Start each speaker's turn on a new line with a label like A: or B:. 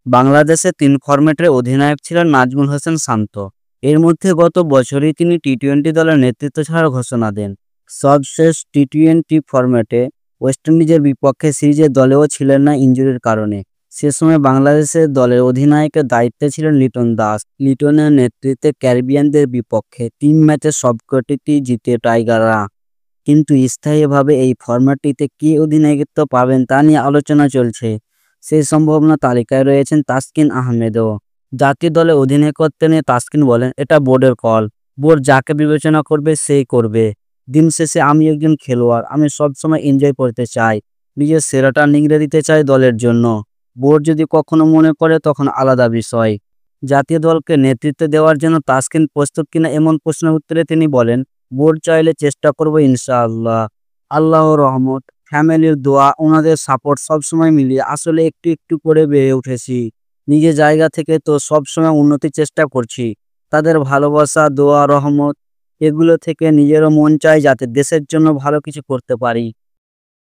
A: বাংলাদেশে ৩ ফরম্যাটের অধিনায়ক ছিলেন নাজমুল হোসেন শান্ত। এর মধ্যে গত বছরই তিনি টি-টোয়েন্টি দলের নেতৃত্ব ছাড়ার ঘোষণা দেন। সবশেষ টি-টোয়েন্টি ফরম্যাটে ওয়েস্ট ইন্ডিজের বিপক্ষে সিরিজে দলেও ছিলেন না ইনজুরির কারণে। সে সময় বাংলাদেশের দলের অধিনায়কের দায়িত্বে ছিলেন লিটন দাস। লিটনের নেতৃত্বে ক্যারিবিয়ানদের বিপক্ষে ৩ ম্যাচের সবকটিতেই জিতে টাইগাররা। কিন্তু স্থায়ীভাবে এই ফরম্যাটটিতে কে অধিনায়কত্ব পাবেন তা নিয়ে আলোচনা চলছে। সেই সম্ভাবনা তালিকায় রয়েছেন তাসকিন আহমেদও। জাতীয় দলে অধিনায়কত্ব নিয়ে তাসকিন বলেন, এটা বোর্ডের কল। বোর্ড যাকে বিবেচনা করবে সেই করবে। দিন শেষে আমি একজন খেলোয়াড়, আমি সবসময় এনজয় করতে চাই, নিজের সেরাটা নিংড়ে দিতে চাই দলের জন্য। বোর্ড যদি কখনো মনে করে তখন আলাদা বিষয়। জাতীয় দলকে নেতৃত্ব দেওয়ার জন্য তাসকিন প্রস্তুত কিনা এমন প্রশ্নের উত্তরে তিনি বলেন, বোর্ড চাইলে চেষ্টা করব ইনশাআল্লাহ। আল্লাহর রহমত, ফ্যামিলির দোয়া, ওনাদের সাপোর্ট সবসময় মিলিয়ে আসলে একটু একটু করে বেড়ে উঠেছি। নিজের জায়গা থেকে তো সবসময় উন্নতির চেষ্টা করছি। তাদের ভালোবাসা, দোয়া, রহমত এগুলো থেকে নিজেরও মন চায় যাতে দেশের জন্য ভালো কিছু করতে পারি।